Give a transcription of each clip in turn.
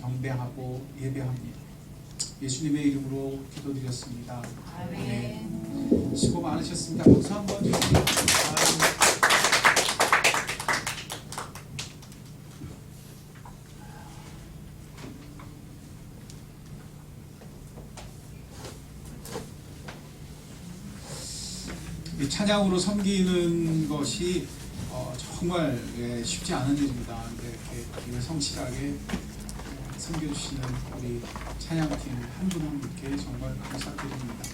경배하고 예배합니다. 예수님의 이름으로 기도드렸습니다. 아멘. 수고 많으셨습니다. 박수 한번 주세요. 이 찬양으로 섬기는 것이 정말 쉽지 않은 일입니다. 근데 이렇게 성실하게 섬겨주시는 우리 찬양팀 한 분 한 분께 정말 감사드립니다.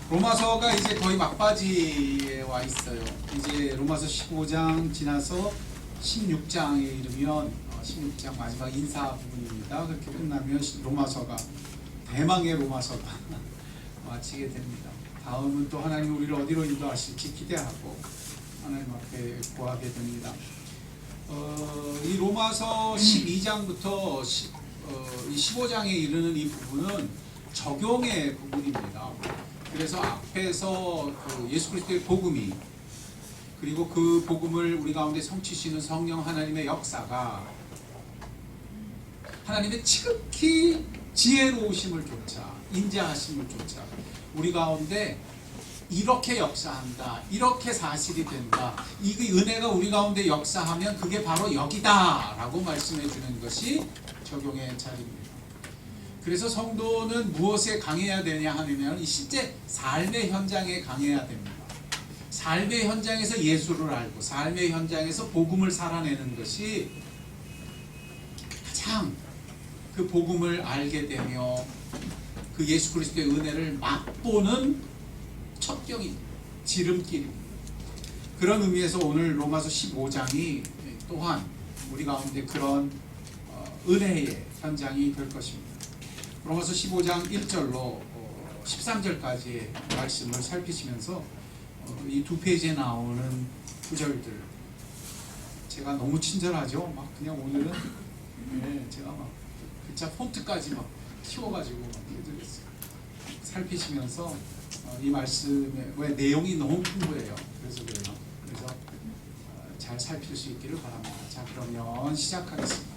로마서가 이제 거의 막바지에 와 있어요. 이제 로마서 15장 지나서 16장에 이르면 16장 마지막 인사 부분입니다. 그렇게 끝나면 로마서가 대망의 로마서가 마치게 됩니다. 다음은 또 하나님 우리를 어디로 인도하실지 기대하고 하나님 앞에 구하게 됩니다. 이 로마서 12장부터 15장에 이르는 이 부분은 적용의 부분입니다. 그래서 앞에서 그 예수 그리스도의 복음이, 그리고 그 복음을 우리 가운데 성취시는 성령 하나님의 역사가 하나님의 지극히 지혜로우심을 쫓아, 인자하심을 쫓아 우리 가운데 이렇게 역사한다, 이렇게 사실이 된다, 이 은혜가 우리 가운데 역사하면 그게 바로 여기다 라고 말씀해 주는 것이 적용의 자리입니다. 그래서 성도는 무엇에 강해야 되냐 하면 실제 삶의 현장에 강해야 됩니다. 삶의 현장에서 예수를 알고 삶의 현장에서 복음을 살아내는 것이 가장 그 복음을 알게 되며 그 예수 그리스도의 은혜를 맛보는 첩경이 지름길입니다. 그런 의미에서 오늘 로마서 15장이 또한 우리 가운데 그런 은혜의 현장이 될 것입니다. 로마서 15장 1절로 13절까지의 말씀을 살피시면서 이 두 페이지에 나오는 구절들, 제가 너무 친절하죠. 막 그냥 오늘은 제가 막 글자 폰트까지 막 키워가지고 막 해드렸어요. 살피시면서 이 말씀의 왜 내용이 너무 풍부해요. 그래서 그래요. 그래서 잘 살필 수 있기를 바랍니다. 자, 그러면 시작하겠습니다.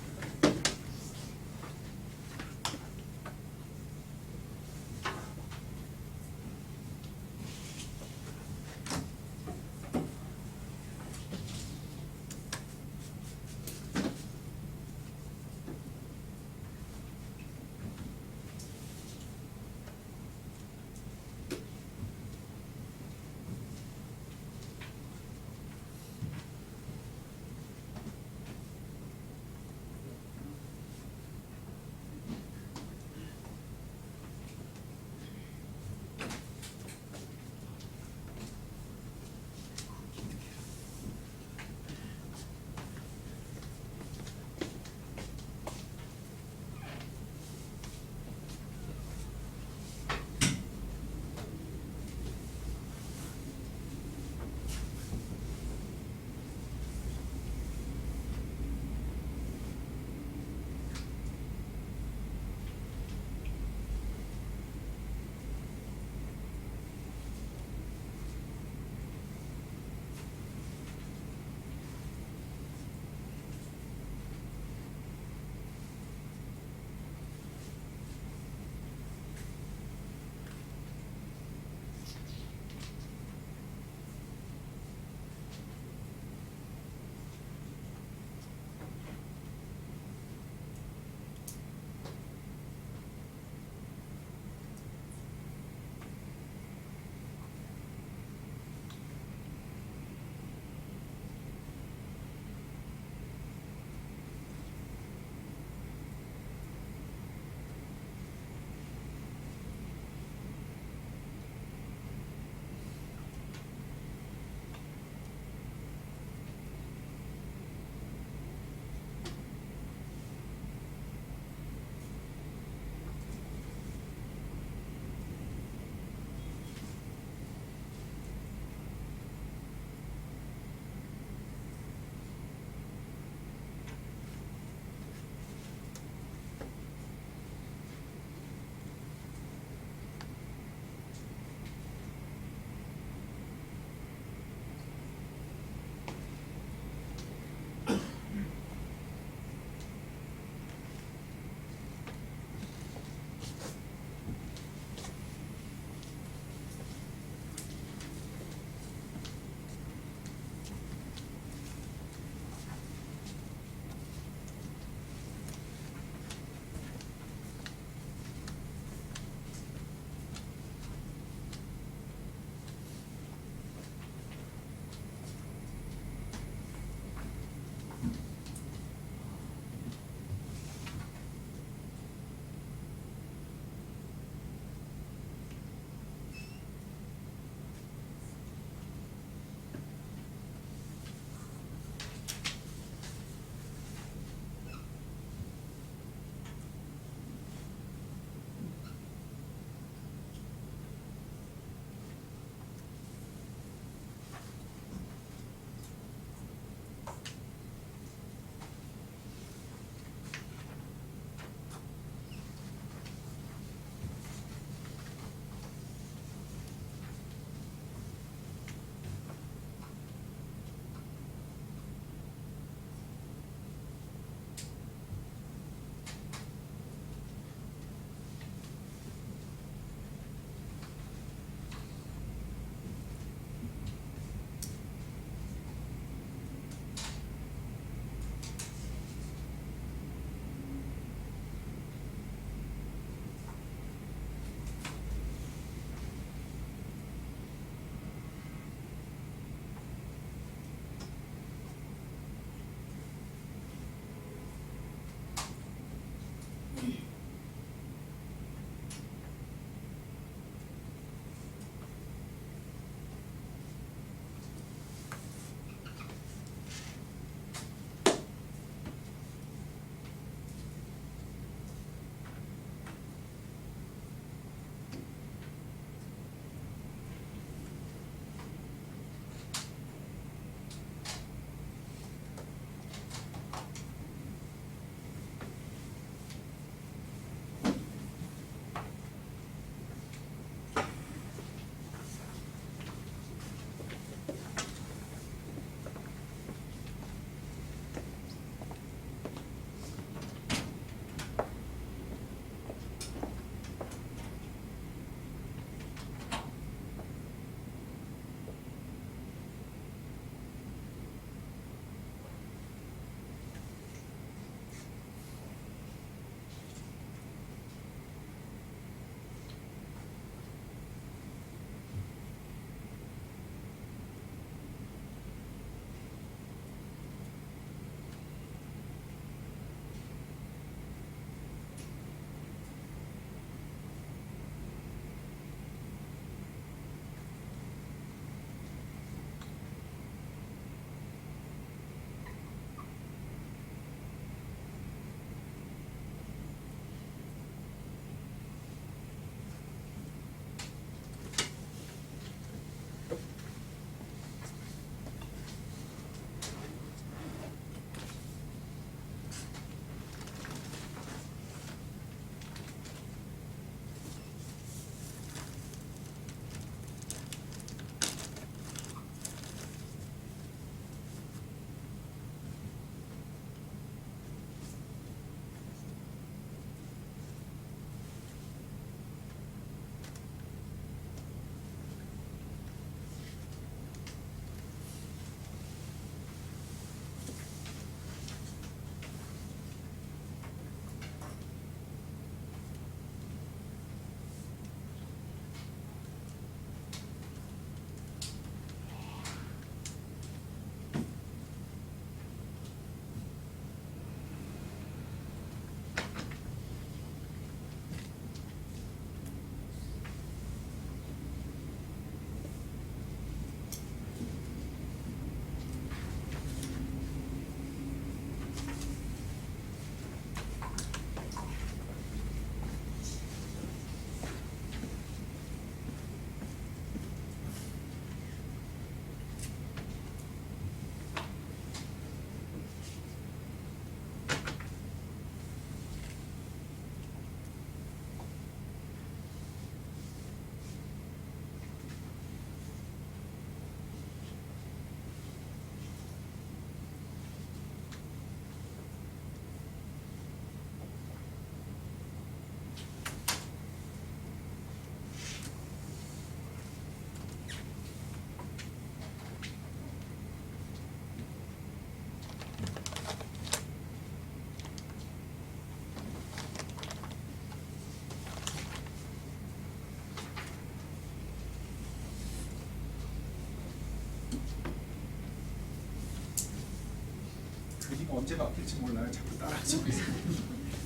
그림 언제 바뀔지 몰라요. 자꾸 따라하고 있어요.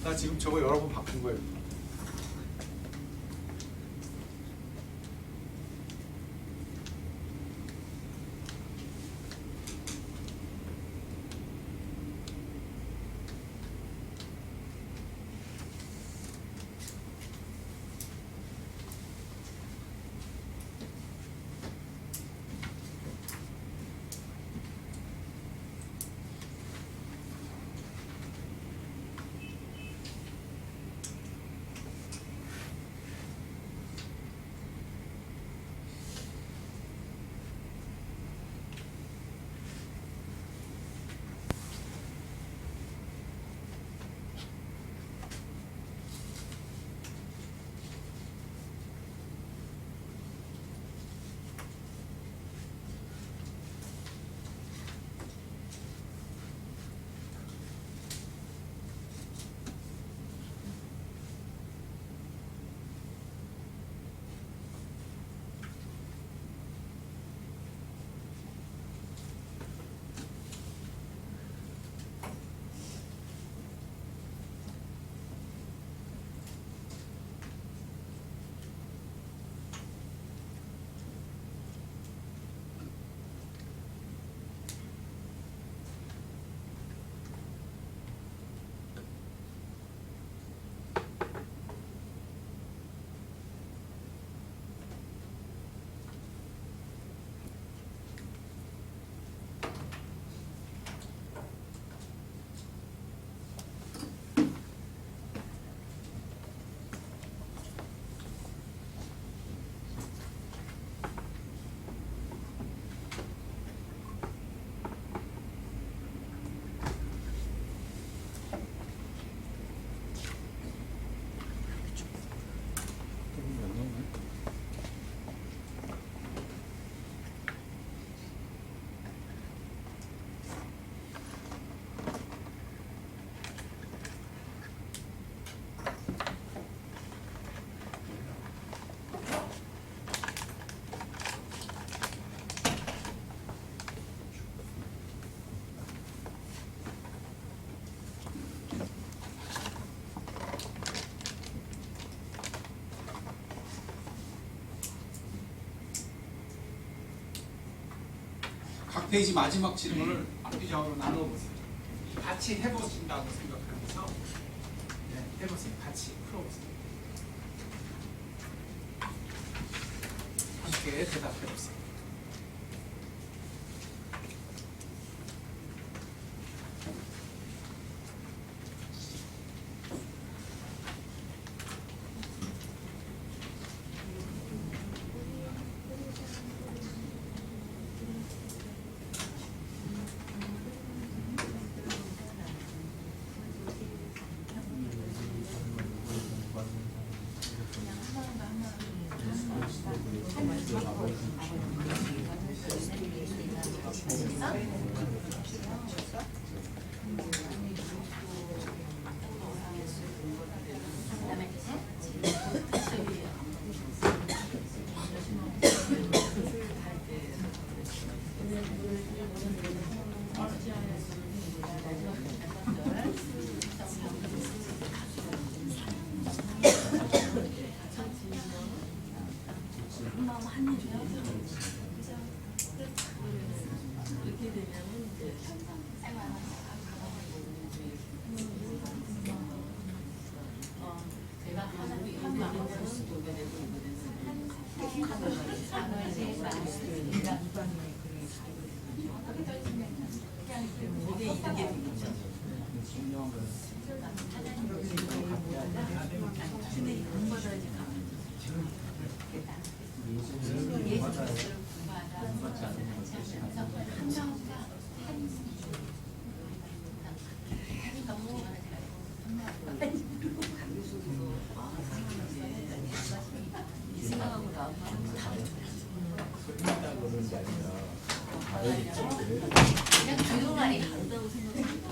나 지금 저거 여러 번 바꾼 거예요. 각 페이지 마지막 질문을 앞뒤좌우로 나눠보세요. 같이 해보신다고 생각하면서 해보세요. 같이 풀어보세요. 함께 대답해보세요. 그냥 그동안이 다르다고 생각했고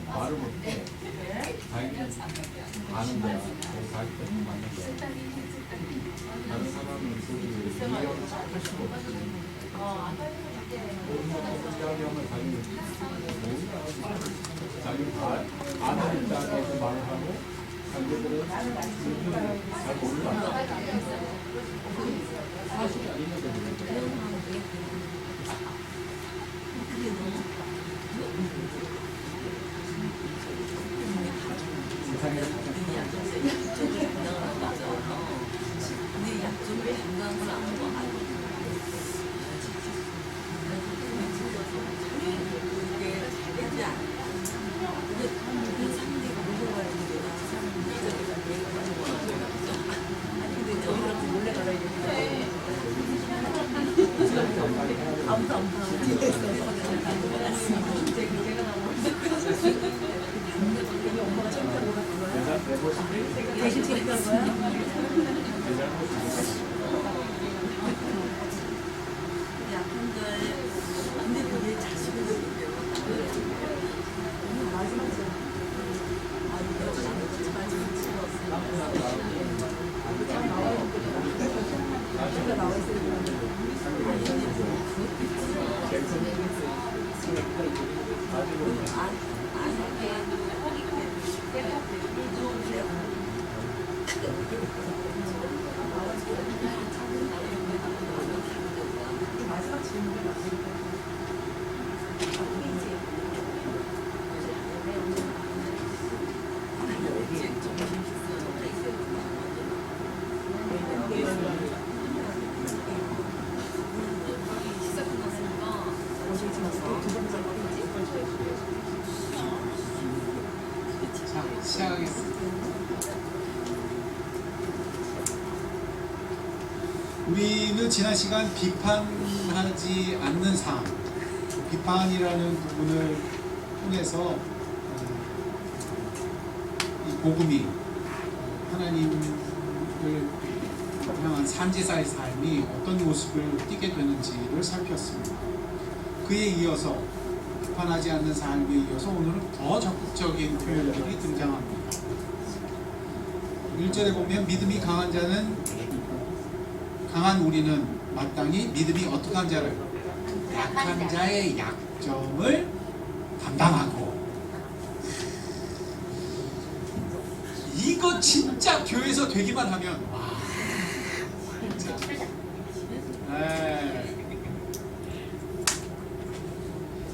말을 못해. 자기는 아는 거야. 자기 때문에 맞는 거야. 다른 사람은 그 이야기를 할 수가 없지. 이야기하면 자기는 자기는 다 아는 입장에서 말을 하고 자기들은 잘 몰라. 사실이 아니거든. 대신 체크한 거야? 약한 거에 근데 그게 자식을 자, 시작하겠습니다. 우리는 지난 시간 비판하지 않는 삶, 비판이라는 부분을 통해서 이 복음이 하나님을 향한 산지사의 삶이 어떤 모습을 띠게 되는지를 살폈습니다. 그에 이어서 비판하지 않는 삶에 이어서 오늘은 더 적극적인 표현들이 등장합니다. 1절에 보면 믿음이 강한 자는 강한 우리는 마땅히 믿음이 어떠한 자를 약한 자의 약점을 담당하고, 이거 진짜 교회에서 되기만 하면 와 진짜. 네.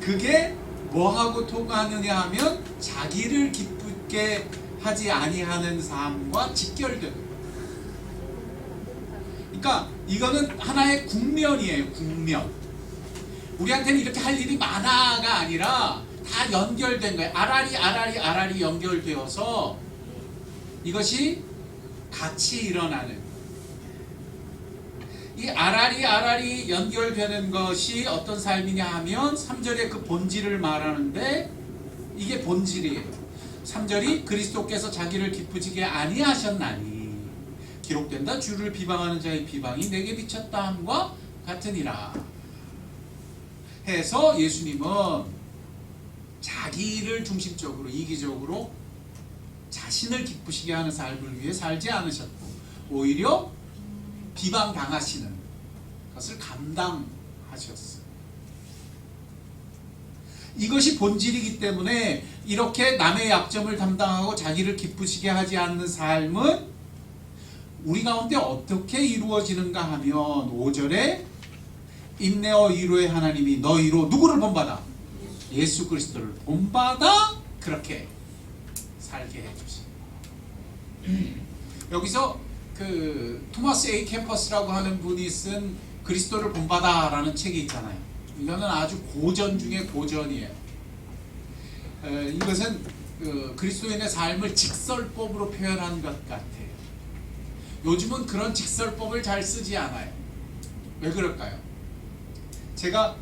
그게 뭐하고 통하느냐 하면 자기를 기쁘게 하지 아니하는 삶과 직결되는. 그러니까 이거는 하나의 국면이에요. 국면. 우리한테는 이렇게 할 일이 많아가 아니라 다 연결된 거예요. 아라리 연결되어서 이것이 같이 일어나는, 이 아라리 연결되는 것이 어떤 삶이냐 하면 3절에 그 본질을 말하는데, 이게 본질이에요. 3절이 그리스도께서 자기를 기쁘시게 아니하셨나니 기록된다 주를 비방하는 자의 비방이 내게 비쳤다 함과 같으니라 해서 예수님은 자기를 중심적으로 이기적으로 자신을 기쁘시게 하는 삶을 위해 살지 않으셨고 오히려 비방당하시는 것을 감당하셨어요. 이것이 본질이기 때문에 이렇게 남의 약점을 담당하고 자기를 기쁘시게 하지 않는 삶은 우리 가운데 어떻게 이루어지는가 하면 5절에 인내와 위로의 하나님이 너희로 누구를 본받아? 예수 그리스도를 본받아 그렇게 살게 해주십니다. 여기서 그 토마스 A 캠퍼스라고 하는 분이 쓴 그리스도를 본받아 라는 책이 있잖아요. 이거는 아주 고전 중에 고전이에요. 이것은 그리스도인의 삶을 직설법으로 표현한 것 같아요. 요즘은 그런 직설법을 잘 쓰지 않아요. 왜 그럴까요? 제가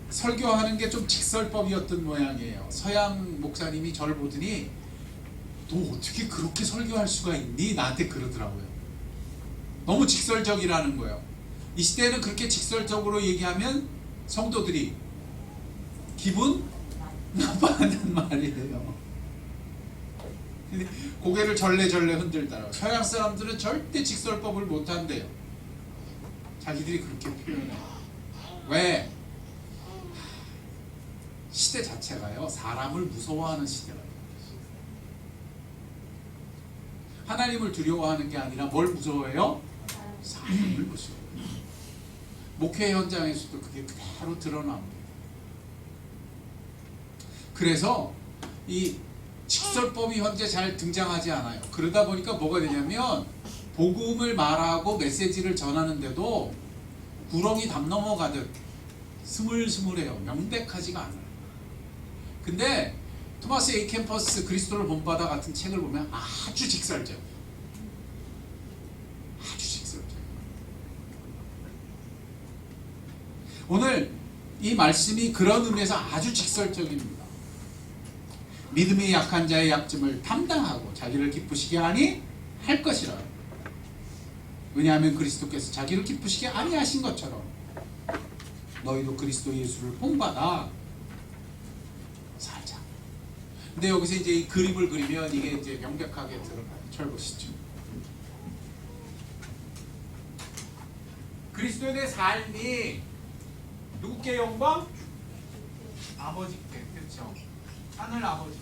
설교하는 게 좀 직설법이었던 모양이에요. 서양 목사님이 저를 보더니 너 어떻게 그렇게 설교할 수가 있니? 나한테 그러더라고요. 너무 직설적이라는 거예요. 이 시대에는 그렇게 직설적으로 얘기하면 성도들이 기분 나빠하는 말이에요. 근데 고개를 절레절레 흔들더라고요. 서양 사람들은 절대 직설법을 못한대요. 자기들이 그렇게 표현해요. 왜? 시대 자체가요 사람을 무서워하는 시대가 돼요. 하나님을 두려워하는 게 아니라 뭘 무서워해요? 사람을 무서워해요. 목회 현장에서도 그게 그대로 드러납니다. 그래서 이 직설법이 현재 잘 등장하지 않아요. 그러다 보니까 뭐가 되냐면 복음을 말하고 메시지를 전하는데도 구렁이 담 넘어가듯 스물스물해요. 명백하지가 않아요. 근데 토마스 A 캠퍼스 그리스도를 본받아 같은 책을 보면 아주 직설적, 아주 직설적. 오늘 이 말씀이 그런 의미에서 아주 직설적입니다. 믿음이 약한 자의 약점을 담당하고 자기를 기쁘시게 하니 할 것이라. 왜냐하면 그리스도께서 자기를 기쁘시게 아니하신 것처럼 너희도 그리스도 예수를 본받아 살자. 근데 여기서 이제 이 그림을 그리면 이게 이제 명백하게 드러나요. 잘 보시죠. 그리스도의 삶이 누구께 영광? 아버지께. 그렇죠. 하늘 아버지.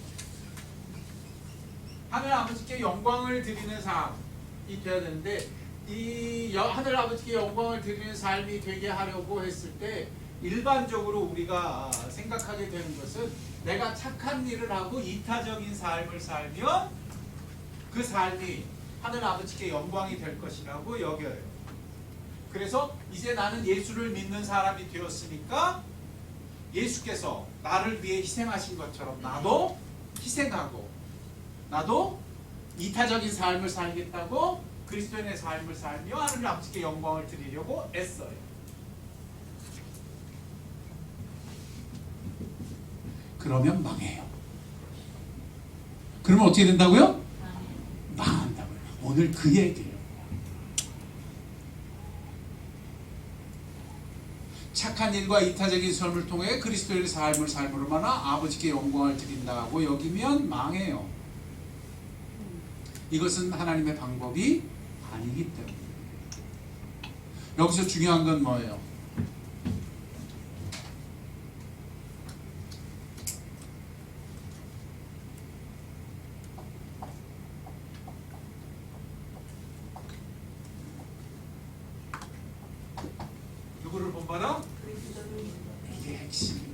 하늘 아버지께 영광을 드리는 삶이 되어야 되는데 이 하늘 아버지께 영광을 드리는 삶이 되게 하려고 했을 때 일반적으로 우리가 생각하게 되는 것은 내가 착한 일을 하고 이타적인 삶을 살면 그 삶이 하늘 아버지께 영광이 될 것이라고 여겨요. 그래서 이제 나는 예수를 믿는 사람이 되었으니까 예수께서 나를 위해 희생하신 것처럼 나도 희생하고 나도 이타적인 삶을 살겠다고 그리스도인의 삶을 살며 하늘 아버지께 영광을 드리려고 애써요. 그러면 망해요. 그러면 어떻게 된다고요? 망한다고요. 오늘 그 얘기예요. 착한 일과 이타적인 삶을 통해 그리스도의 삶을 삶으로만 아버지께 영광을 드린다고 여기면 망해요. 이것은 하나님의 방법이 아니기 때문에. 여기서 중요한 건 뭐예요? 누구를 본받아? 이게 핵심입니다.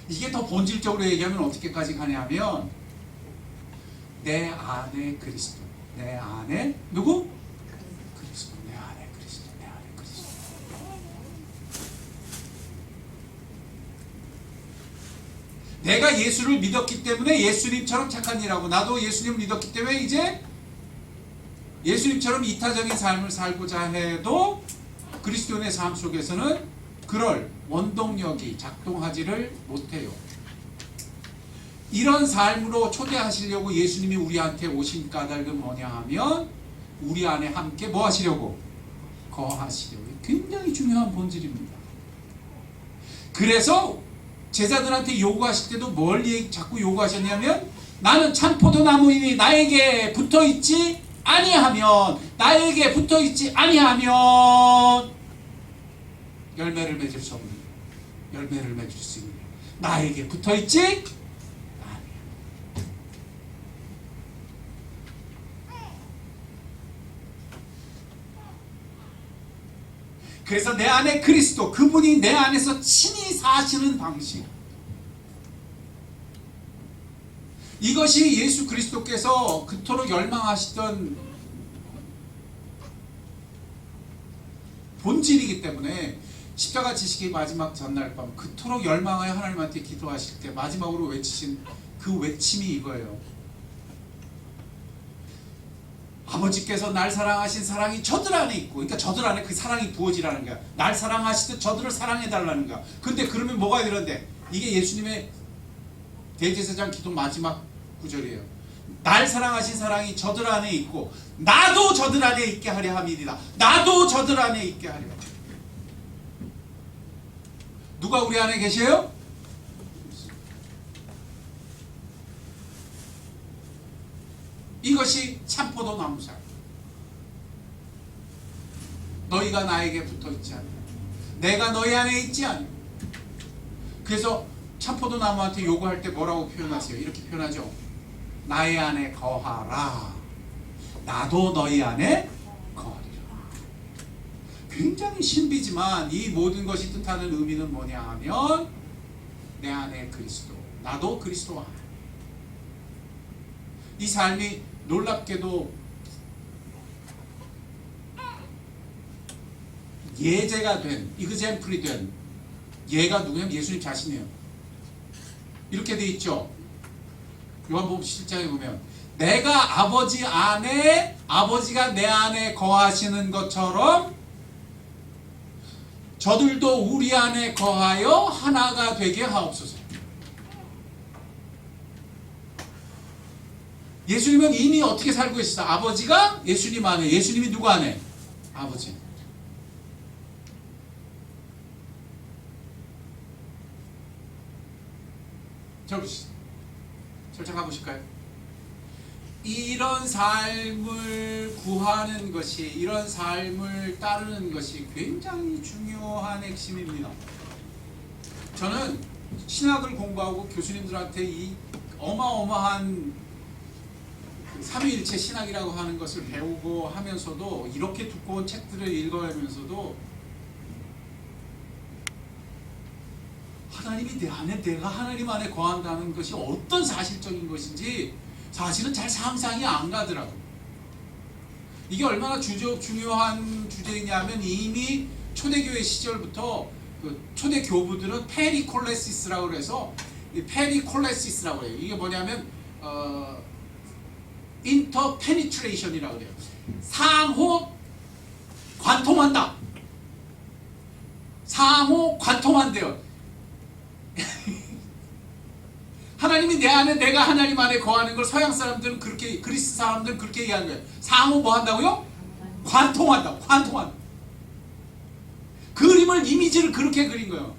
이게 더 본질적으로 얘기하면 어떻게까지 가냐면 내 안에 그리스도, 내 안에 누구? 그리스도, 내 안에 그리스도, 내 안에 그리스도. 내가 예수를 믿었기 때문에 예수님처럼 착한 일하고 나도 예수님을 믿었기 때문에 이제 예수님처럼 이타적인 삶을 살고자 해도 그리스도인의 삶 속에서는 그럴 원동력이 작동하지를 못해요. 이런 삶으로 초대하시려고 예수님이 우리한테 오신 까닭은 뭐냐 하면 우리 안에 함께 뭐 하시려고? 거하시려고. 굉장히 중요한 본질입니다. 그래서 제자들한테 요구하실 때도 뭘 자꾸 요구하셨냐면 나는 참포도나무이니 나에게 붙어있지 아니하면 나에게 붙어있지 아니하면 열매를 맺을 수 없는 열매를 맺을 수 있는 나에게 붙어있지 아니하면. 그래서 내 안에 그리스도 그분이 내 안에서 친히 사시는 방식, 이것이 예수 그리스도께서 그토록 열망하시던 본질이기 때문에 십자가 지시기 마지막 전날 밤 그토록 열망하여 하나님한테 기도하실 때 마지막으로 외치신 그 외침이 이거예요. 아버지께서 날 사랑하신 사랑이 저들 안에 있고, 그러니까 저들 안에 그 사랑이 부어지라는 거야. 날 사랑하시듯 저들을 사랑해달라는 거야. 근데 그러면 뭐가 이런데? 이게 예수님의 대제사장 기도 마지막 구절이에요. 날 사랑하신 사랑이 저들 안에 있고 나도 저들 안에 있게 하려 함이니라. 나도 저들 안에 있게 하려. 누가 우리 안에 계세요? 이것이 참포도 나무살. 너희가 나에게 붙어있지 않냐, 내가 너희 안에 있지 않냐. 그래서 참포도 나무한테 요구할 때 뭐라고 표현하세요? 이렇게 표현하죠. 나의 안에 거하라. 나도 너희 안에 거하리라. 굉장히 신비지만 이 모든 것이 뜻하는 의미는 뭐냐 하면 내 안에 그리스도, 나도 그리스도 안에. 이 삶이 놀랍게도 예제가 된, 이그젬플이 된, 얘가 누구냐면 예수님 자신이에요. 이렇게 돼 있죠. 요한복음 7장에 보면 내가 아버지 안에, 아버지가 내 안에 거하시는 것처럼 저들도 우리 안에 거하여 하나가 되게 하옵소서. 예수님은 이미 어떻게 살고 있어? 아버지가 예수님 안에, 예수님이 누구 안에? 아버지. 절차 가보실까요? 이런 삶을 구하는 것이, 이런 삶을 따르는 것이 굉장히 중요한 핵심입니다. 저는 신학을 공부하고 교수님들한테 이 어마어마한 삼위일체 신학이라고 하는 것을 배우고 하면서도, 이렇게 두꺼운 책들을 읽어가면서도 하나님이 내 안에, 내가 하나님 안에 거한다는 것이 어떤 사실적인 것인지 사실은 잘 상상이 안 가더라고요. 이게 얼마나 중요한 주제이냐면 이미 초대교회 시절부터 그 초대 교부들은 페리콜레시스라고 해서, 페리콜레시스라고 해요. 이게 뭐냐면 인터페니트레이션이라고 해요. 상호 관통한다. 상호 관통한대요. 하나님이 내 안에, 내가 하나님 안에 거하는 걸 서양 사람들은 그렇게, 그리스 사람들은 그렇게 얘기하는 거예요. 상호 뭐 한다고요? 관통한다. 관통한다. 그림을, 이미지를 그렇게 그린 거예요.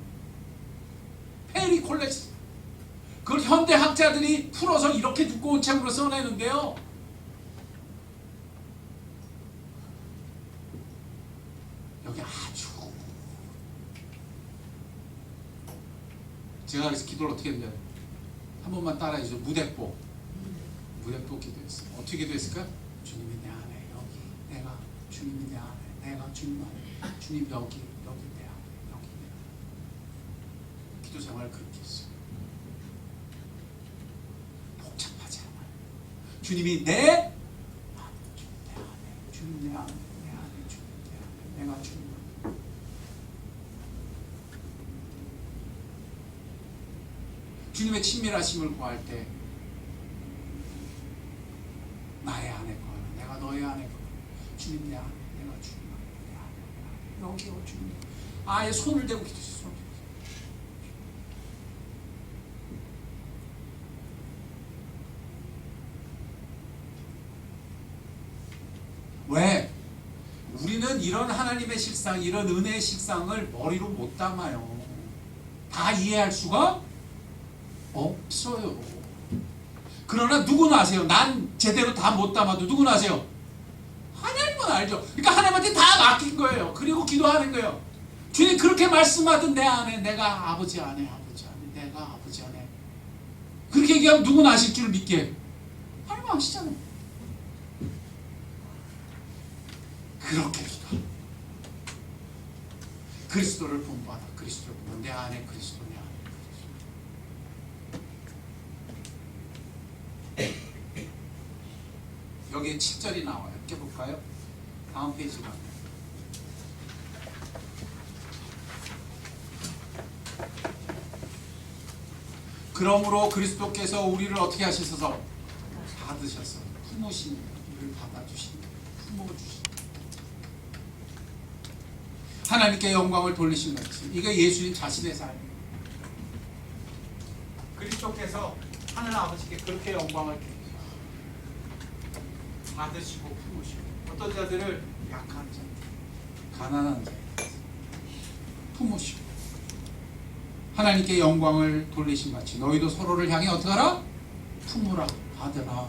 페리콜레스. 그걸 현대 학자들이 풀어서 이렇게 두꺼운 책으로 써내는데요. 여기 아주, 제가 그래서 기도를 어떻게 했냐면 한 번만 따라해주죠. 무대뽀 기도했어요. 어떻게 기도했을까요? 주님이 내 안에, 여기 내가, 주님이 내 안에, 내가 주님 안에, 주님 여기 내 안에, 여기 내 안에. 기도 생활을 그렇게 했어요. 복잡하지 않아요. 주님이 내 안에, 주님 내 안에, 내 안에, 주님 내 안에, 내가 주님 안에. 주님의 친밀하심을 구할 때 나의 안에 거하라. 내가 너의 안에 거하라. 주님 내 안에, 내가 주님 안에, 내 안에, 여기요 주님. 아예 손을 대고 기도했어요. 손을. 왜? 우리는 이런 하나님의 실상, 이런 은혜의 실상을 머리로 못 담아요. 다 이해할 수가 없어요. 그러나 누구나 아세요. 난 제대로 다 못 담아도 누구나 아세요. 하나님은 알죠. 그러니까 하나님한테 다 맡긴 거예요. 그리고 기도하는 거예요. 주님 그렇게 말씀하던 내 안에 내가 아버지 안에 내가 아버지 안에 그렇게 얘기하면 누구나 아실 줄 믿게. 하나님 아시잖아요. 그렇게 기도. 그리스도를 본받아. 그리스도를 본받아. 내 안에 그리스도, 내 안에 그리스도. 여기에 7절이 나와요. 이렇게 볼까요? 다음 페이지 가면. 그러므로 그리스도께서 우리를 어떻게 하셔서 받으셔서 품으신 우리를 받아주신 품어주신 하나님께 영광을 돌리신 것이 이게 예수님 자신의 삶이에요. 그리스도께서 하늘 아버지께 그렇게 영광을 받으시고 품으시고 어떤 자들을 약한 자, 가난한 자 품으시고 하나님께 영광을 돌리신 같이 너희도 서로를 향해 어떻게 하라? 품으라, 받으라.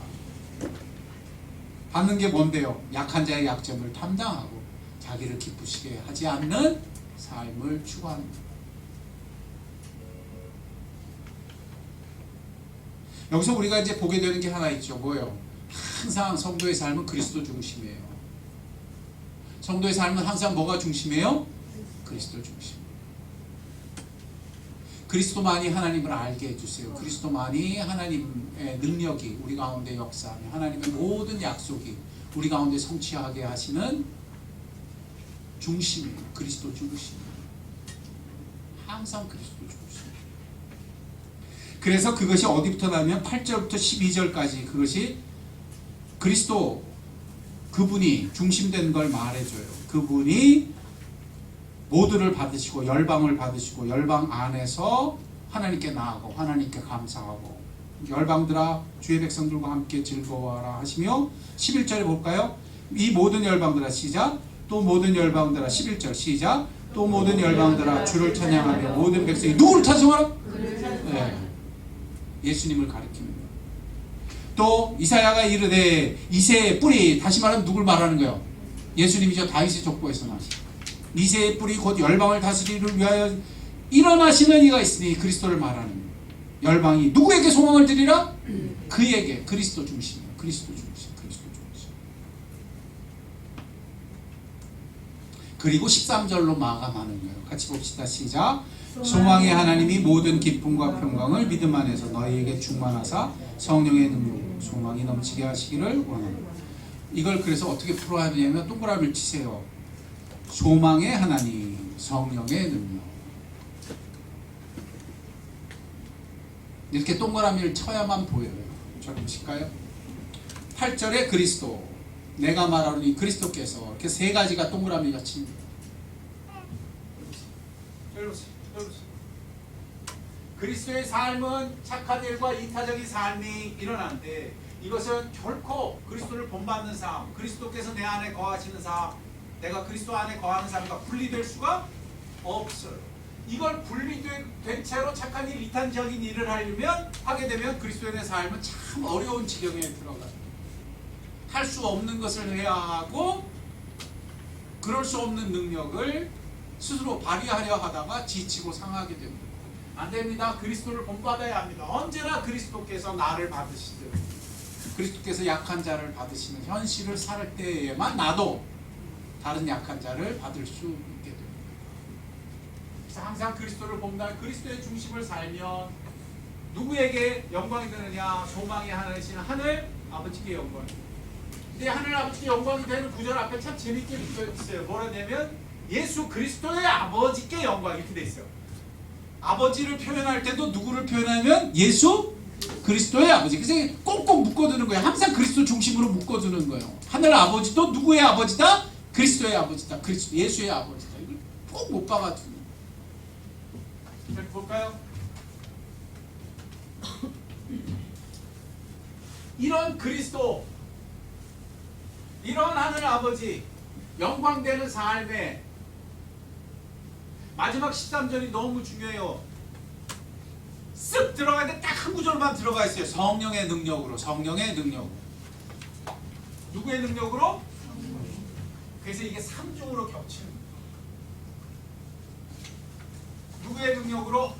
받는 게 뭔데요? 약한 자의 약점을 담당하고 자기를 기쁘시게 하지 않는 삶을 추구하는 것. 여기서 우리가 이제 보게 되는 게 하나 있죠. 뭐예요? 항상 성도의 삶은 그리스도 중심이에요. 성도의 삶은 항상 뭐가 중심이에요? 그리스도 중심. 그리스도만이 하나님을 알게 해주세요. 그리스도만이 하나님의 능력이 우리 가운데 역사하며 하나님의 모든 약속이 우리 가운데 성취하게 하시는 중심이에요. 그리스도 중심. 항상 그리스도 중심. 그래서 그것이 어디부터 나면 8절부터 12절까지 그것이 그리스도 그분이 중심된 걸 말해줘요. 그분이 모두를 받으시고 열방을 받으시고 열방 안에서 하나님께 나아가고 하나님께 감사하고 열방들아 주의 백성들과 함께 즐거워하라 하시며 11절에 볼까요? 이 모든 열방들아 시작 또 모든 열방들아 11절 시작 또 모든 열방들아 주를 찬양하며 모든 백성이 누구를 찬송하라? 네. 예수님을 가리킵니다. 또 이사야가 이르되 이새의 뿌리 다시 말하면 누굴 말하는 거예요? 예수님이죠. 다윗의 족보에서 나시 이새의 뿌리 곧 열방을 다스리를 위하여 일어나시는 이가 있으니 그리스도를 말하는 거예요. 열방이 누구에게 소망을 드리라? 그에게. 그리스도 중심이에요. 그리스도 중심. 그리스도 중심. 그리고 13절로 마감하는 거예요. 같이 봅시다. 시작. 소망의 하나님이 모든 기쁨과 평강을 믿음 안에서 너희에게 충만하사 성령의 능력으로 소망이 넘치게 하시기를 원합니다. 이걸 그래서 어떻게 풀어야 되냐면 동그라미를 치세요. 소망의 하나님, 성령의 능력. 이렇게 동그라미를 쳐야만 보여요. 저 보실까요? 8절에 그리스도, 내가 말하는 이 그리스도께서 이렇게 세 가지가 동그라미가 칩니다. 그리스도의 삶은 착한 일과 이타적인 삶이 일어나는데 이것은 결코 그리스도를 본받는 삶, 그리스도께서 내 안에 거하시는 삶, 내가 그리스도 안에 거하는 삶과 분리될 수가 없어요. 이걸 분리된 채로 착한 일, 이탄적인 일을 하게 되면 그리스도의 삶은 참 어려운 지경에 들어가요. 할 수 없는 것을 해야 하고 그럴 수 없는 능력을 스스로 발휘하려 하다가 지치고 상하게 됩니다. 안 됩니다. 그리스도를 본받아야 합니다. 언제나 그리스도께서 나를 받으시듯 그리스도께서 약한 자를 받으시는 현실을 살 때에만 나도 다른 약한 자를 받을 수 있게 됩니다. 그래서 항상 그리스도를 본다. 그리스도의 중심을 살면 누구에게 영광이 되느냐? 소망이 하나이신 하늘 아버지께 영광이. 근데 하늘 아버지께 영광이 되는 구절 앞에 참 재밌게 있어요. 뭐라냐면 예수 그리스도의 아버지께 영광 이렇게 돼 있어요. 아버지를 표현할 때도 누구를 표현하면 예수 그리스도의 아버지. 그래서 꼭꼭 묶어두는 거예요. 항상 그리스도 중심으로 묶어두는 거예요. 하늘 아버지도 누구의 아버지다? 그리스도의 아버지다. 그리스도 예수의 아버지다. 이걸 꼭 못 박아두는 거예요. 이렇게 볼까요? 이런 그리스도, 이런 하늘 아버지 영광되는 삶에 마지막 13절이 너무 중요해요. 쓱 들어가는데 딱 한 구절만 들어가 있어요. 성령의 능력으로. 성령의 능력으로. 누구의 능력으로? 그래서 이게 3중으로 겹치는 거예요. 누구의 능력으로?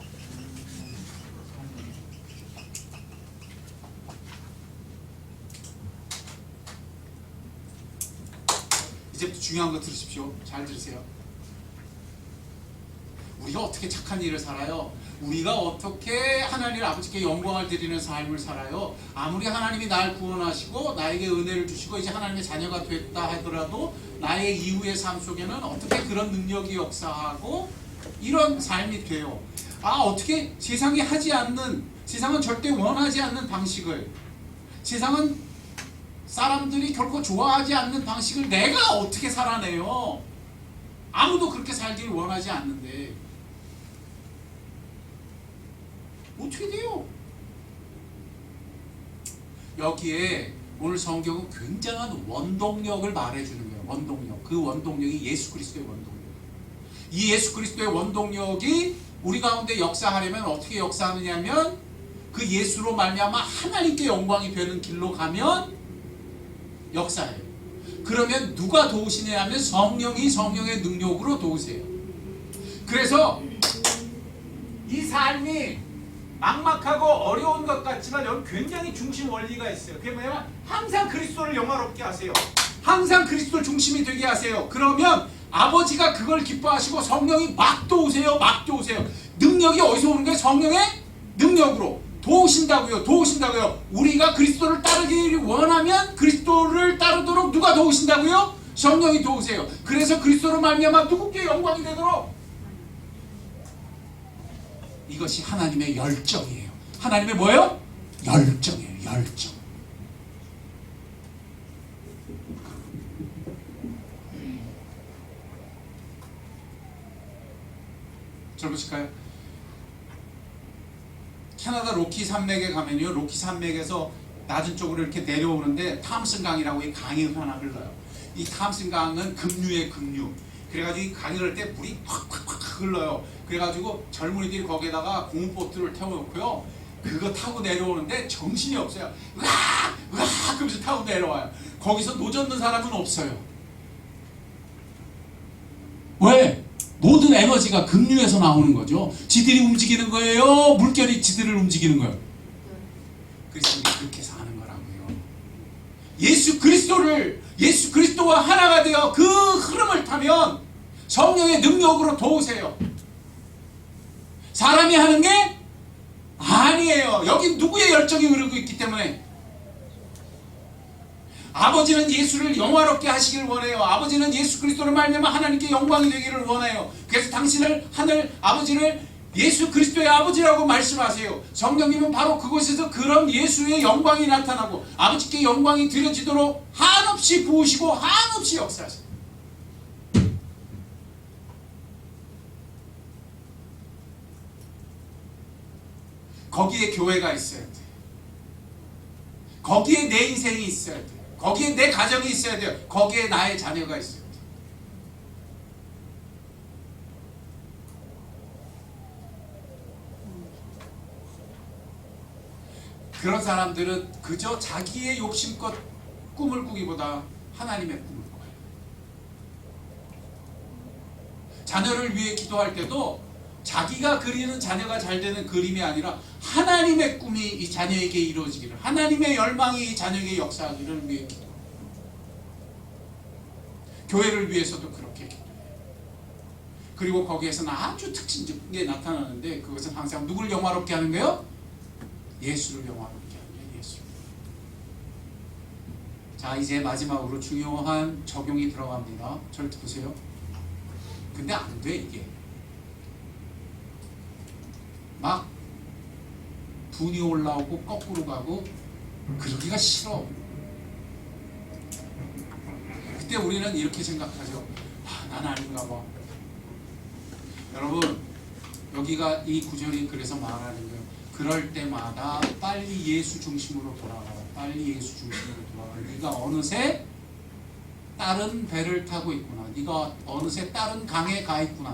이제부터 중요한 거 들으십시오. 잘 들으세요. 우리가 어떻게 착한 일을 살아요? 우리가 어떻게 하나님 아버지께 영광을 드리는 삶을 살아요? 아무리 하나님이 날 구원하시고 나에게 은혜를 주시고 이제 하나님의 자녀가 됐다 하더라도 나의 이후의 삶 속에는 어떻게 그런 능력이 역사하고 이런 삶이 돼요? 어떻게 세상이 하지 않는, 세상은 절대 원하지 않는 방식을, 세상은 사람들이 결코 좋아하지 않는 방식을 내가 어떻게 살아내요? 아무도 그렇게 살기를 원하지 않는데 어떻게 돼요? 여기에 오늘 성경은 굉장한 원동력을 말해주는 거예요. 원동력. 그 원동력이 예수 그리스도의 원동력. 이 예수 그리스도의 원동력이 우리 가운데 역사하려면 어떻게 역사하느냐면 그 예수로 말미암아 하나님께 영광이 되는 길로 가면 역사해요. 그러면 누가 도우시냐 하면 성령이 성령의 능력으로 도우세요. 그래서 이 삶이 막막하고 어려운 것 같지만 여기 굉장히 중심 원리가 있어요. 그게 뭐냐면 항상 그리스도를 영화롭게 하세요. 항상 그리스도 중심이 되게 하세요. 그러면 아버지가 그걸 기뻐하시고 성령이 막 도우세요. 막 도우세요. 능력이 어디서 오는 거예요? 성령의 능력으로 도우신다고요. 도우신다고요. 우리가 그리스도를 따르기를 원하면 그리스도를 따르도록 누가 도우신다고요? 성령이 도우세요. 그래서 그리스도로 말미암아 누구께 영광이 되도록, 이것이 하나님의 열정이에요. 하나님의 뭐예요? 열정이에요. 열정. 절 보실까요? 캐나다 로키 산맥에 가면요, 로키 산맥에서 낮은 쪽으로 이렇게 내려오는데 탐슨 강이라고 이 강이 하나 흘러요. 이 탐슨 강은 급류의 급류. 그래가지고 이 강이 흐를 때 물이 팍팍팍 흘러요. 그래가지고 젊은이들이 거기에다가 고무보트를 태워놓고요, 그거 타고 내려오는데 정신이 없어요. 으악! 으악! 그러면서 타고 내려와요. 거기서 노젓는 사람은 없어요. 왜? 모든 에너지가 급류에서 나오는 거죠. 지들이 움직이는 거예요? 물결이 지들을 움직이는 거예요? 그래서 우리 그렇게 사는 거라고요. 예수 그리스도와 하나가 되어 그 흐름을 타면 성령의 능력으로 도우세요. 사람이 하는 게 아니에요. 여기 누구의 열정이 흐르고 있기 때문에. 아버지는 예수를 영화롭게 하시길 원해요. 아버지는 예수 그리스도를 말미암아 하나님께 영광이 되기를 원해요. 그래서 당신을 하늘 아버지를 예수 그리스도의 아버지라고 말씀하세요. 성령님은 바로 그곳에서 그런 예수의 영광이 나타나고 아버지께 영광이 드려지도록 한없이 부으시고 한없이 역사하세요. 거기에 교회가 있어야 돼. 거기에 내 인생이 있어야 돼. 거기에 내 가정이 있어야 돼요. 거기에 나의 자녀가 있어야 돼요. 그런 사람들은 그저 자기의 욕심껏 꿈을 꾸기보다 하나님의 꿈을 꿔요. 자녀를 위해 기도할 때도 자기가 그리는 자녀가 잘 되는 그림이 아니라 하나님의 꿈이 이 자녀에게 이루어지기를, 하나님의 열망이 이 자녀에게 역사하기를 위해 기도해요. 교회를 위해서도 그렇게 기도해요. 그리고 거기에서는 아주 특징적인 게 나타나는데 그것은 항상 누구를 영화롭게 하는 거예요? 예수를 영화롭게 하는 거예요. 예수. 자, 이제 마지막으로 중요한 적용이 들어갑니다. 절 보세요. 근데 안 돼, 이게. 막 분이 올라오고 거꾸로 가고 그러기가 싫어. 그때 우리는 이렇게 생각하죠. 난 아닌가 봐. 여러분 여기가 이 구절이 그래서 말하는 거예요. 그럴 때마다 빨리 예수 중심으로 돌아가라. 빨리 예수 중심으로 돌아가라. 네가 어느새 다른 배를 타고 있구나. 네가 어느새 다른 강에 가 있구나.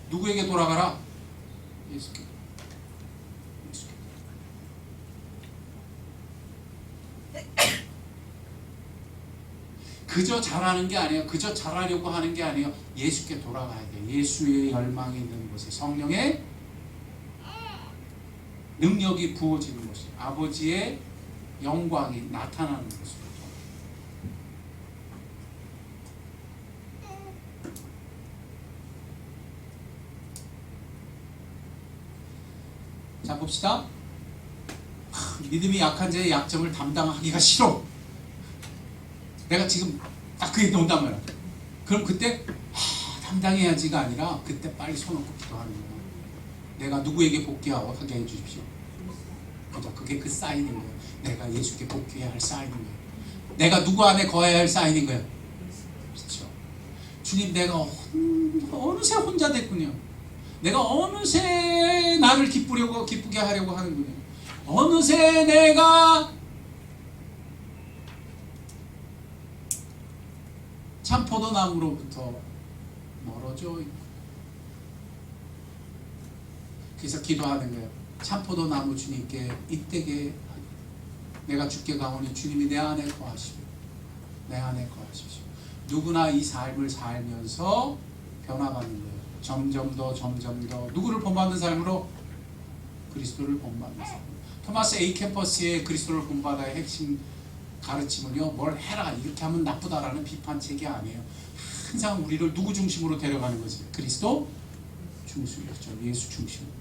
누구에게 돌아가라? 예수께. 예수께. 그저 잘하는 게 아니에요. 그저 잘하려고 하는 게 아니에요. 예수께 돌아가야 돼. 예수의 열망이 있는 곳에 성령의 능력이 부어지는 곳이, 아버지의 영광이 나타나는 곳으로. 자, 봅시다. 믿음이 약한 자의 약점을 담당하기가 싫어. 내가 지금 딱 그 얘기 온단 말이야. 그럼 그때 담당해야지가 아니라 그때 빨리 손 얹고 기도하는 거야. 내가 누구에게 복귀하게 해주십시오. 그죠? 그게 그 사인인 거예요. 내가 예수께 복귀해야 할 사인인 거예요. 내가 누구 안에 거해야 할 사인인 거예요. 그렇죠? 주님, 내가 어느새 혼자 됐군요. 내가 어느새 나를 기쁘게 하려고 하는군요. 어느새 내가 참포도나무로부터 멀어져 있고. 그래서 기도하는 거예요. 참포도나무 주님께 잇대게 하리. 내가 죽게 가오니 주님이 내 안에 거하시고 내 안에 거하십시오. 누구나 이 삶을 살면서 변화받는 거예요. 점점 더 누구를 본받는 삶으로? 그리스도를 본받는 삶. 토마스 A. 캠퍼스의 그리스도를 본받아의 핵심 가르침은요, 뭘 해라 이렇게 하면 나쁘다라는 비판책이 아니에요. 항상 우리를 누구 중심으로 데려가는 거지? 그리스도 중심이죠. 예수 중심으로.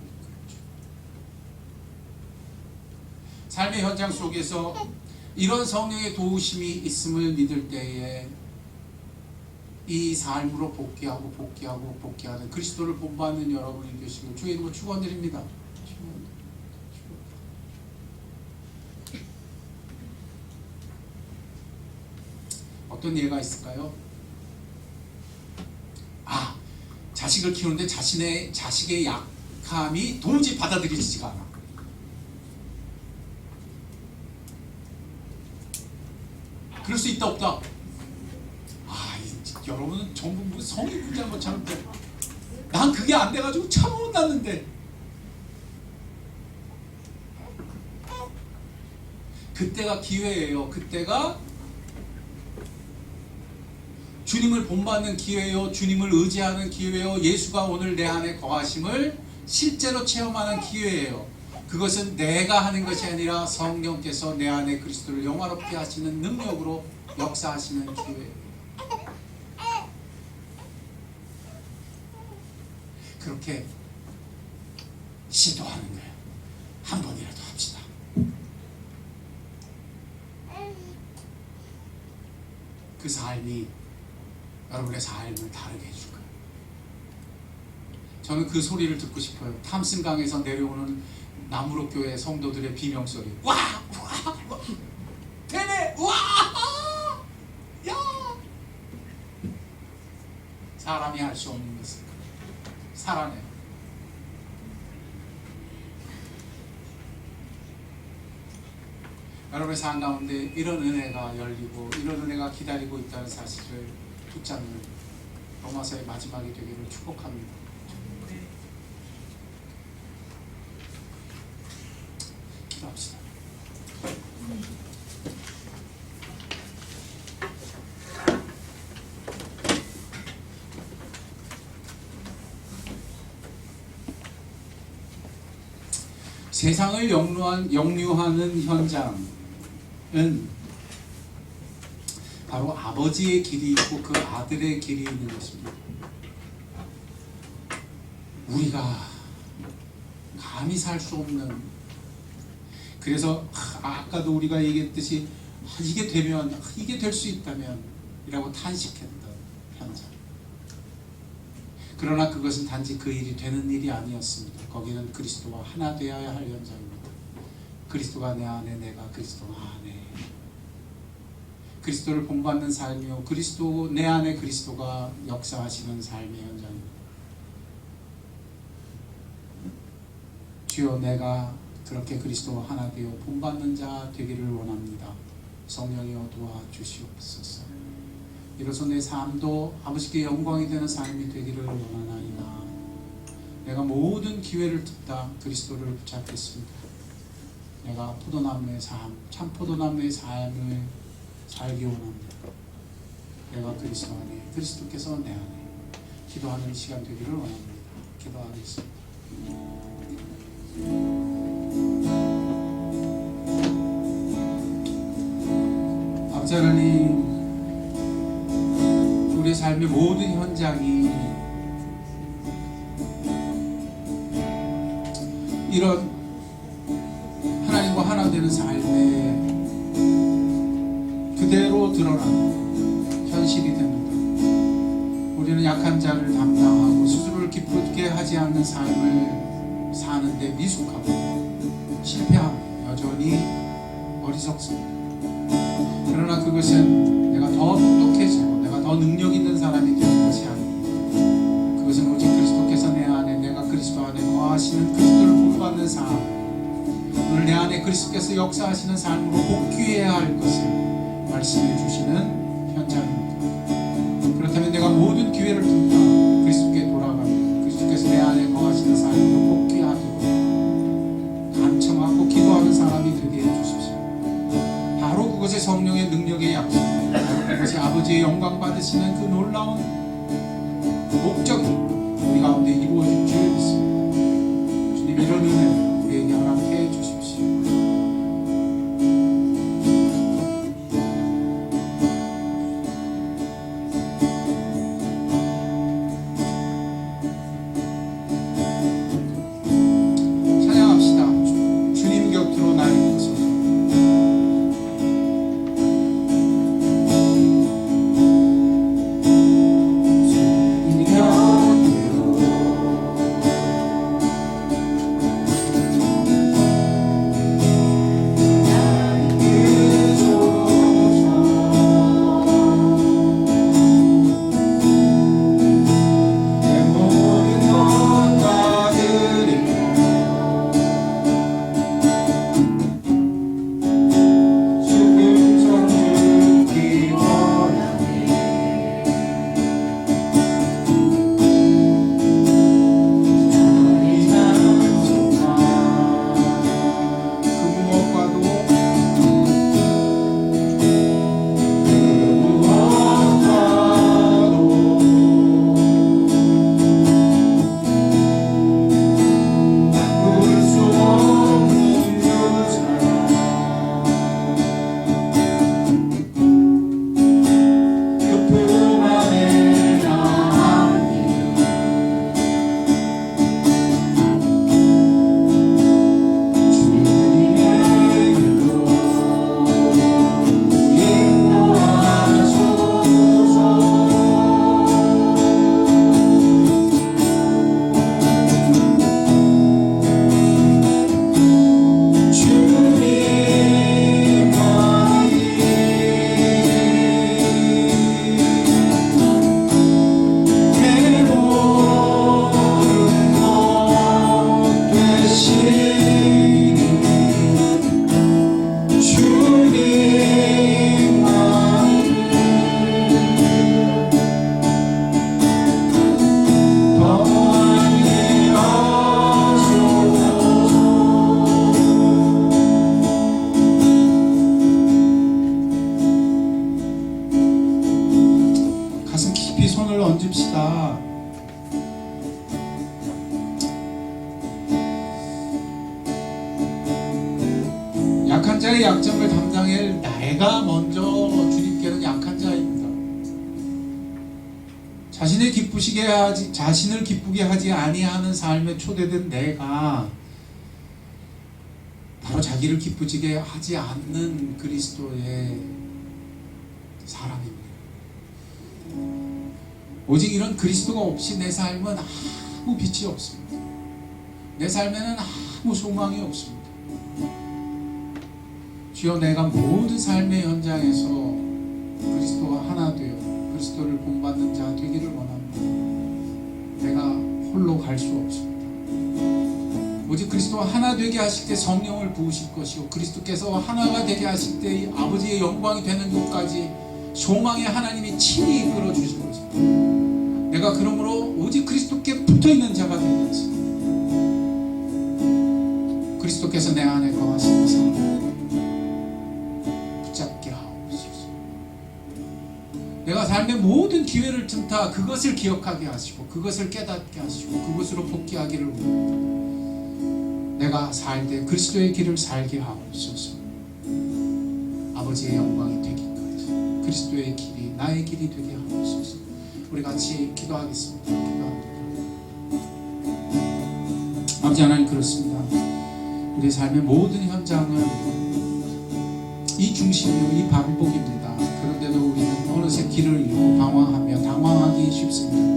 삶의 현장 속에서 이런 성령의 도우심이 있음을 믿을 때에 이 삶으로 복귀하는 그리스도를 본받는 여러분이 계시고 주의 이름으로 축원드립니다. 어떤 예가 있을까요? 자식을 키우는데 자식의 약함이 도무지 받아들이지가 않아. 그럴 수 있다 없다? 여러분은 전부 성의 문제한 것처럼 난 그게 안 돼가지고 참 혼났는데, 그때가 기회예요. 그때가 주님을 본받는 기회요. 주님을 의지하는 기회요. 예수가 오늘 내 안에 거하심을 실제로 체험하는 기회예요. 그것은 내가 하는 것이 아니라 성령께서 내 안에 그리스도를 영화롭게 하시는 능력으로 역사하시는 기회예요. 그렇게 시도하는 거예요. 한 번이라도 합시다. 그 삶이 여러분의 삶을 다르게 해줄 거예요. 저는 그 소리를 듣고 싶어요. 탐슨강에서 내려오는 나무로 교회 성도들의 비명소리. 와! 와! 되네! 와! 야! 사람이 할 수 없는 것을 살아내요. 여러분의 삶 가운데 이런 은혜가 열리고 이런 은혜가 기다리고 있다는 사실을 붙잡는 로마서의 마지막이 되기를 축복합니다. 기도합시다. 세상을 역류하는 현장은 바로 아버지의 길이 있고 그 아들의 길이 있는 것입니다. 우리가 감히 살 수 없는, 그래서 아까도 우리가 얘기했듯이 이게 되면, 이게 될 수 있다면 이라고 탄식했던 현장. 그러나 그것은 단지 그 일이 되는 일이 아니었습니다. 거기는 그리스도와 하나 되어야 할 현장입니다. 그리스도가 내 안에, 내가 그리스도 안에. 그리스도를 본받는 삶이요, 그리스도 내 안에 그리스도가 역사하시는 삶의 현장입니다. 주여 내가 그렇게 그리스도와 하나 되어 본받는 자 되기를 원합니다. 성령이여 도와주시옵소서. 이로써 내 삶도 아버지께 영광이 되는 삶이 되기를 원하나이다. 내가 모든 기회를 듣다 그리스도를 붙잡겠습니다. 내가 포도나무의 삶, 참 포도나무의 삶을 살기 원합니다. 내가 그리스도 안에, 그리스도께서 내 안에 기도하는 시간 되기를 원합니다. 기도하겠습니다. 아버지 하나님, 우리의 삶의 모든 현장이 이런 하나님과 하나 되는 삶에 그대로 드러나는 현실이 됩니다. 우리는 약한 자를 담당하고 스스로를 기쁘게 하지 않는 삶을 사는데 미숙하고 실패하고 여전히 어리석습니다. 그러나 그것은 내가 더 똑똑해지고 내가 더 능력 있는 사람이 되는 것이 아닙니다. 그것은 오직 그리스도께서 내 안에, 내가 그리스도 안에 거하시는 그리스도를 본받는 삶, 오늘 내 안에 그리스도께서 역사하시는 삶으로 복귀해야 할 것을 말씀해 주시는 현장입니다. 그렇다면 내가 모든 기회를 둔다 그리스도께 돌아가며 그리스도께서 내 안에 거하시는 삶으로 복귀하도록 간청하고 기도하는 사람이 되게 해주십시오. 바로 그것이 성령의 능력의 약속입니다. 바로 그것이 아버지의 영광 받으시는 그 놀라운 목적이 우리 가운데 이루어질 줄 믿습니다. 주님, 이런 은혜 우리에게 허락해 주십시오. 찬양합시다. 주님 곁으로 날 이끄소서. 얹읍시다. 약한 자의 약점을 담당할 내가 먼저 주님께는 약한 자입니다. 자신을 기쁘게 하지 아니하는 삶에 초대된 내가 바로 자기를 기쁘게 하지 않는 그리스도의 사람입니다. 오직 이런 그리스도가 없이 내 삶은 아무 빛이 없습니다. 내 삶에는 아무 소망이 없습니다. 주여, 내가 모든 삶의 현장에서 그리스도와 하나 되어 그리스도를 본받는 자 되기를 원합니다. 내가 홀로 갈 수 없습니다. 오직 그리스도와 하나 되게 하실 때 성령을 부으실 것이요 그리스도께서 하나가 되게 하실 때 이 아버지의 영광이 되는 것까지 소망의 하나님이 친히 이끌어 주실 것입니다. 내가 그러므로 오직 그리스도께 붙어있는 자가 되면서 그리스도께서 내 안에 거하시면서 붙잡게 하옵소서. 내가 삶의 모든 기회를 틈타 그것을 기억하게 하시고 그것을 깨닫게 하시고 그것으로 복귀하기를 원합니다. 내가 살 때 그리스도의 길을 살게 하옵소서. 아버지의 영광이 되기까지 그리스도의 길이 나의 길이 되게 하옵소서. 우리 같이 기도하겠습니다. 아버지 하나님, 그렇습니다. 우리 삶의 모든 현장은 이 중심이요 이 반복입니다. 그런데도 우리는 어느새 길을 잃고 방황하며 당황하기 쉽습니다.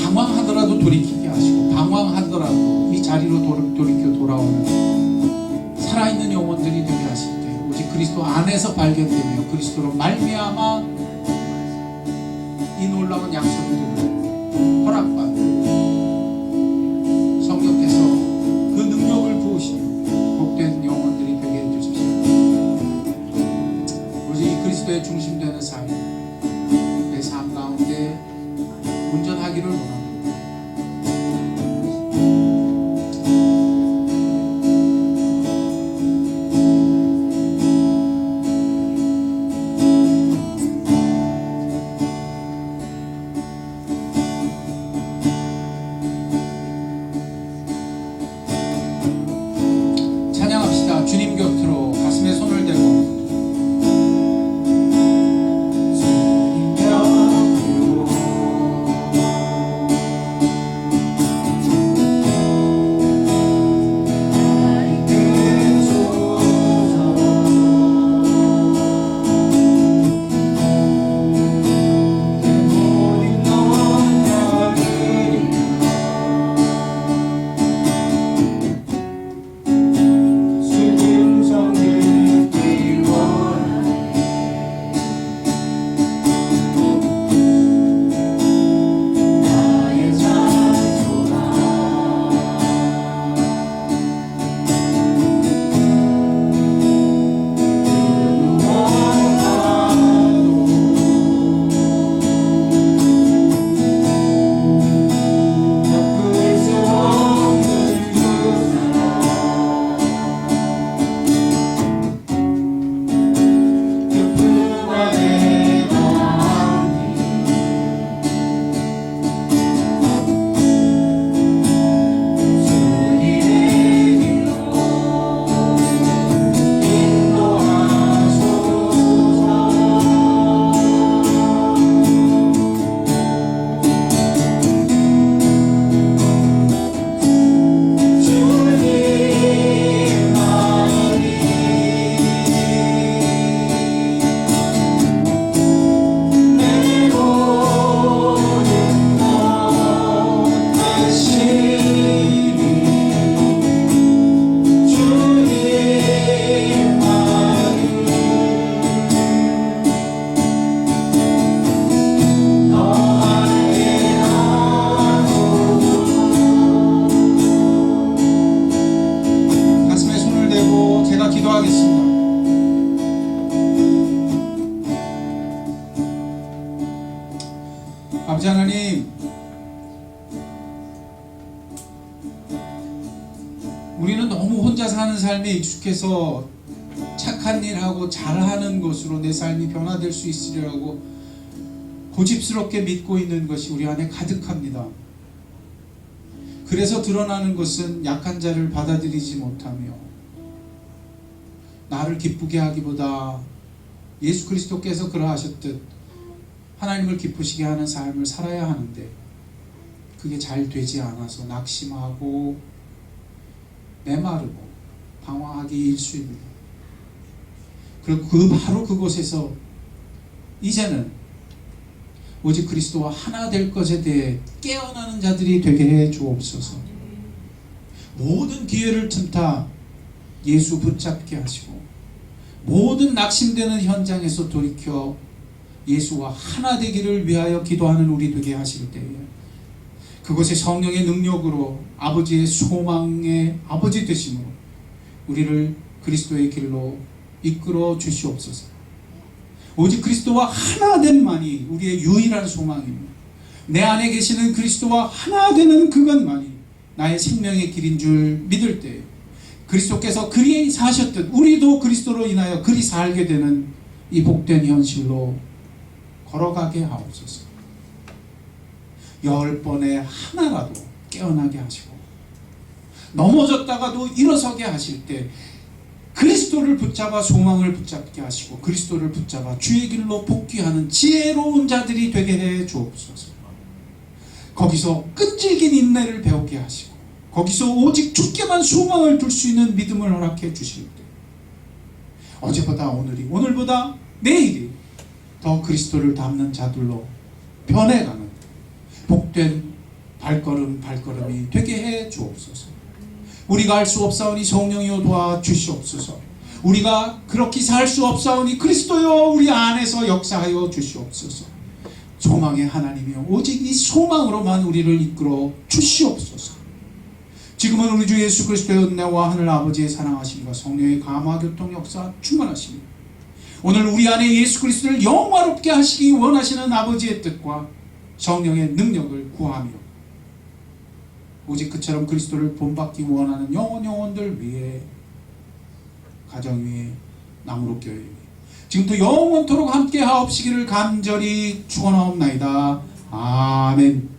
당황하더라도 돌이키게 하시고 방황하더라도 이 자리로 돌이켜 돌아오는 살아있는 영혼들이 되게 하실 때 오직 그리스도 안에서 발견되며 그리스도로 말미암아 이 놀라운 약속들을 허락받는 성령께서 그 능력을 부으시며 복된 영혼들이 되게 해주십시오. 오직 이 그리스도의 중심되는 삶 내 삶 가운데 운전하기를 원합니다. 찬양합시다. 주님 곁으로 가슴에 손을 대고 아버지 하나님, 우리는 너무 혼자 사는 삶에 익숙해서 착한 일하고 잘하는 것으로 내 삶이 변화될 수 있으리라고 고집스럽게 믿고 있는 것이 우리 안에 가득합니다. 그래서 드러나는 것은 약한 자를 받아들이지 못하며 나를 기쁘게 하기보다 예수 그리스도께서 그러하셨듯 하나님을 기쁘시게 하는 삶을 살아야 하는데 그게 잘 되지 않아서 낙심하고 메마르고 방황하기 일쑤입니다. 그리고 바로 그곳에서 이제는 오직 그리스도와 하나 될 것에 대해 깨어나는 자들이 되게 해 주옵소서. 모든 기회를 틈타 예수 붙잡게 하시고 모든 낙심되는 현장에서 돌이켜 예수와 하나 되기를 위하여 기도하는 우리 되게 하실 때에 그곳의 성령의 능력으로 아버지의 소망의 아버지 되심으로 우리를 그리스도의 길로 이끌어 주시옵소서. 오직 그리스도와 하나 됨만이 우리의 유일한 소망입니다. 내 안에 계시는 그리스도와 하나 되는 그것만이 나의 생명의 길인 줄 믿을 때 그리스도께서 그리 사셨듯 우리도 그리스도로 인하여 그리 살게 되는 이 복된 현실로 걸어가게 하옵소서. 10번에 하나라도 깨어나게 하시고 넘어졌다가도 일어서게 하실 때 그리스도를 붙잡아 소망을 붙잡게 하시고 그리스도를 붙잡아 주의 길로 복귀하는 지혜로운 자들이 되게 해 주옵소서. 거기서 끈질긴 인내를 배우게 하시고 거기서 오직 주께만 소망을 둘 수 있는 믿음을 허락해 주실 때 어제보다 오늘이 오늘보다 내일이 더 그리스도를 닮는 자들로 변해가는 복된 발걸음이 되게 해 주옵소서. 우리가 할 수 없사오니 성령이여 도와주시옵소서. 우리가 그렇게 살 수 없사오니 그리스도여 우리 안에서 역사하여 주시옵소서. 소망의 하나님이여 오직 이 소망으로만 우리를 이끌어 주시옵소서. 지금은 우리 주 예수 그리스도의 은혜와 하늘 아버지의 사랑하심과 성령의 감화 교통 역사 충만하시니 오늘 우리 안에 예수 그리스도를 영화롭게 하시기 원하시는 아버지의 뜻과 성령의 능력을 구하며 오직 그처럼 그리스도를 본받기 원하는 영혼들 위해 가정 위에 나무로 교회 위에 지금부터 영원토록 함께 하옵시기를 간절히 축원하옵나이다. 아멘.